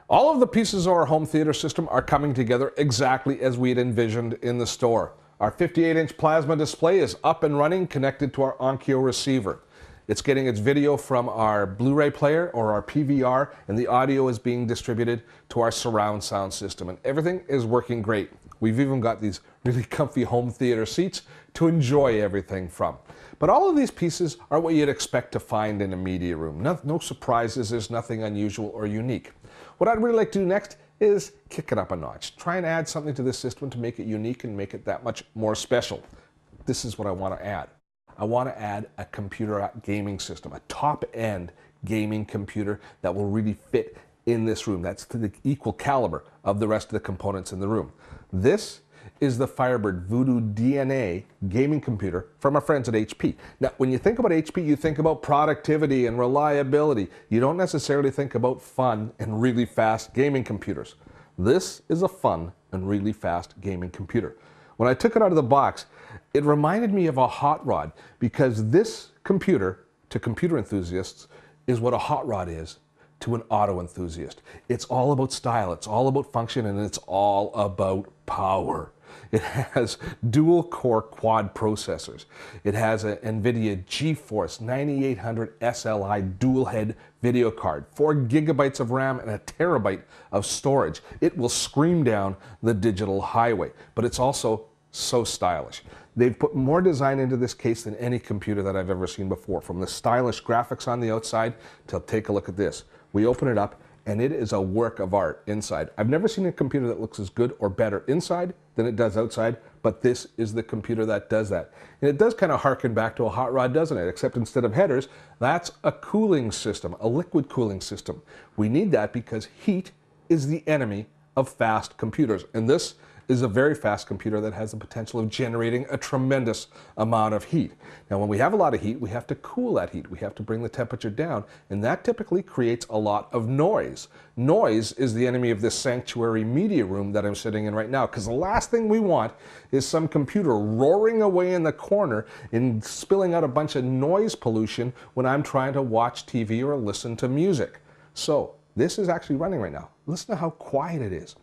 All of the pieces of our home theater system are coming together exactly as we had envisioned in the store. Our 58-inch plasma display is up and running, connected to our Onkyo receiver. It's getting its video from our Blu-ray player or our PVR, and the audio is being distributed to our surround sound system. And everything is working great. We've even got these really comfy home theater seats to enjoy everything from. But all of these pieces are what you'd expect to find in a media room. No surprises, there's nothing unusual or unique. What I'd really like to do next is kick it up a notch. Try and add something to this system to make it unique and make it that much more special. This is what I want to add. I want to add a computer gaming system, a top-end gaming computer that will really fit in this room. That's to the equal caliber of the rest of the components in the room. This is the Firebird Voodoo DNA gaming computer from our friends at HP. Now, when you think about HP, you think about productivity and reliability. You don't necessarily think about fun and really fast gaming computers. This is a fun and really fast gaming computer. When I took it out of the box, it reminded me of a hot rod, because this computer, to computer enthusiasts, is what a hot rod is to an auto enthusiast. It's all about style, it's all about function, and it's all about power. It has dual core quad processors. It has an NVIDIA GeForce 9800 SLI dual head video card, 4 gigabytes of RAM and a terabyte of storage. It will scream down the digital highway, but it's also so stylish. They've put more design into this case than any computer that I've ever seen before, from the stylish graphics on the outside to take a look at this. We open it up and it is a work of art inside. I've never seen a computer that looks as good or better inside than it does outside, but this is the computer that does that. And it does kind of harken back to a hot rod, doesn't it? Except instead of headers, that's a cooling system, a liquid cooling system. We need that because heat is the enemy of fast computers. And this is a very fast computer that has the potential of generating a tremendous amount of heat. Now, when we have a lot of heat, we have to cool that heat. We have to bring the temperature down, and that typically creates a lot of noise. Noise is the enemy of this sanctuary media room that I'm sitting in right now, because the last thing we want is some computer roaring away in the corner and spilling out a bunch of noise pollution when I'm trying to watch TV or listen to music. So this is actually running right now. Listen to how quiet it is.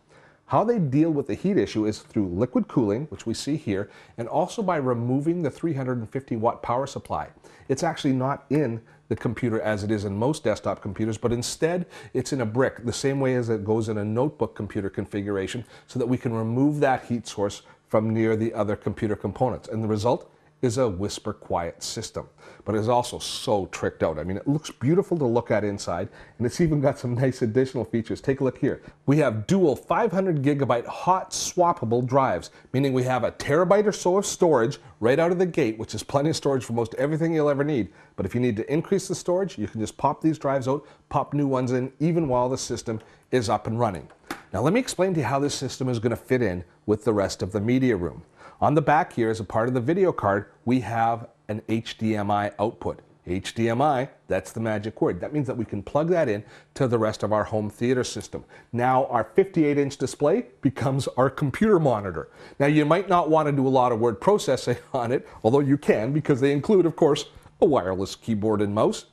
How they deal with the heat issue is through liquid cooling, which we see here, and also by removing the 350 watt power supply. It's actually not in the computer as it is in most desktop computers, but instead it's in a brick, the same way as it goes in a notebook computer configuration, so that we can remove that heat source from near the other computer components. And the result is a whisper quiet system, but it's also so tricked out. I mean, it looks beautiful to look at inside, and it's even got some nice additional features. Take a look here. We have dual 500 gigabyte hot swappable drives, meaning we have a terabyte or so of storage right out of the gate, which is plenty of storage for most everything you'll ever need. But if you need to increase the storage, you can just pop these drives out, pop new ones in, even while the system is up and running. Now let me explain to you how this system is going to fit in with the rest of the media room. On the back here, as a part of the video card, we have an HDMI output. HDMI, that's the magic word. That means that we can plug that in to the rest of our home theater system. Now our 58-inch display becomes our computer monitor. Now you might not want to do a lot of word processing on it, although you can, because they include, of course, a wireless keyboard and mouse.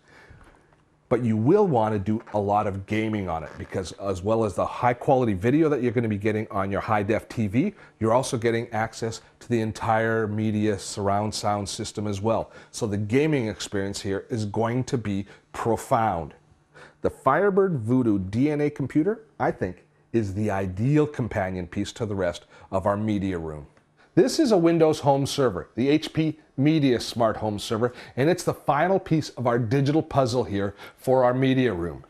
But you will want to do a lot of gaming on it, because as well as the high quality video that you're going to be getting on your high def TV, you're also getting access to the entire media surround sound system as well. So the gaming experience here is going to be profound. The Firebird Voodoo DNA computer, I think, is the ideal companion piece to the rest of our media room. This is a Windows home server, the HP Media Smart Home Server, and it's the final piece of our digital puzzle here for our media room.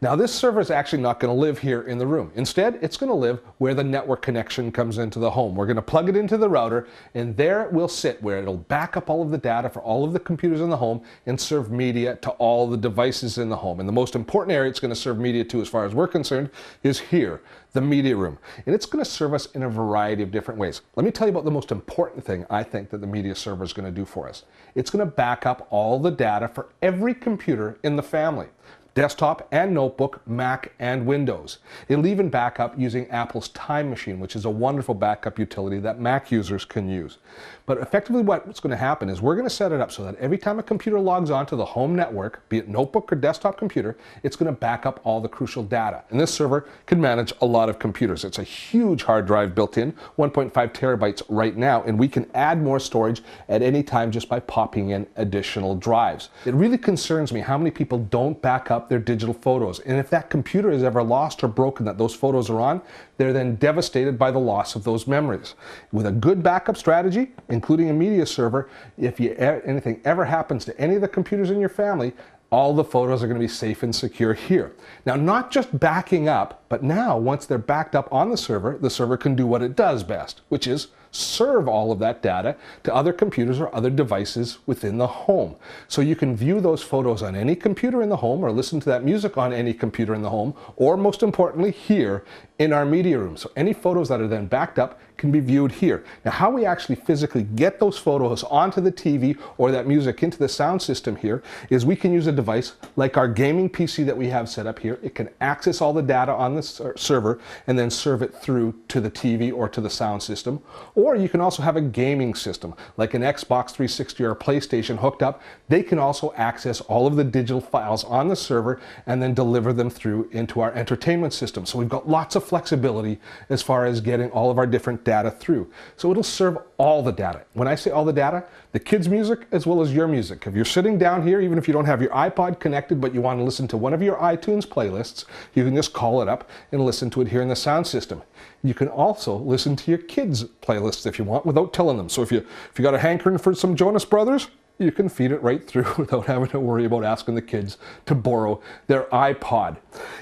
Now this server is actually not going to live here in the room. Instead, it's going to live where the network connection comes into the home. We're going to plug it into the router, and there it will sit, where it'll back up all of the data for all of the computers in the home and serve media to all the devices in the home. And the most important area it's going to serve media to, as far as we're concerned, is here, the media room. And it's going to serve us in a variety of different ways. Let me tell you about the most important thing I think that the media server is going to do for us. It's going to back up all the data for every computer in the family. Desktop and notebook, Mac and Windows. It'll even back up using Apple's Time Machine, which is a wonderful backup utility that Mac users can use. But effectively what's going to happen is we're going to set it up so that every time a computer logs onto the home network, be it notebook or desktop computer, it's going to back up all the crucial data. And this server can manage a lot of computers. It's a huge hard drive built in, 1.5 terabytes right now, and we can add more storage at any time just by popping in additional drives. It really concerns me how many people don't back up their digital photos. And if that computer is ever lost or broken that those photos are on, they're then devastated by the loss of those memories. With a good backup strategy, including a media server, if anything ever happens to any of the computers in your family, all the photos are going to be safe and secure here. Now, not just backing up, but now once they're backed up on the server can do what it does best, which is serve all of that data to other computers or other devices within the home. So you can view those photos on any computer in the home or listen to that music on any computer in the home, or most importantly here in our media room. So any photos that are then backed up can be viewed here. Now, how we actually physically get those photos onto the TV or that music into the sound system here is we can use a device like our gaming PC that we have set up here. It can access all the data on the server and then serve it through to the TV or to the sound system. Or you can also have a gaming system like an Xbox 360 or a PlayStation hooked up. They can also access all of the digital files on the server and then deliver them through into our entertainment system. So we've got lots of flexibility as far as getting all of our different data through. So it'll serve all the data. When I say all the data, the kids' music as well as your music. If you're sitting down here, even if you don't have your iPod connected, but you want to listen to one of your iTunes playlists, you can just call it up and listen to it here in the sound system. You can also listen to your kids' playlists if you want without telling them. So if you got a hankering for some Jonas Brothers, you can feed it right through without having to worry about asking the kids to borrow their iPod.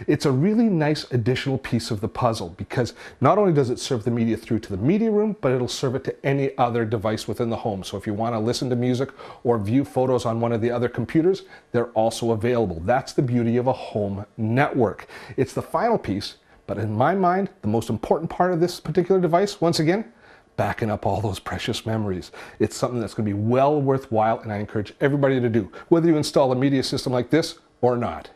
It's a really nice additional piece of the puzzle because not only does it serve the media through to the media room, but it'll serve it to any other device within the home. So if you want to listen to music or view photos on one of the other computers, they're also available. That's the beauty of a home network. It's the final piece, but in my mind, the most important part of this particular device, once again, backing up all those precious memories. It's something that's going to be well worthwhile, and I encourage everybody to do, whether you install a media system like this or not.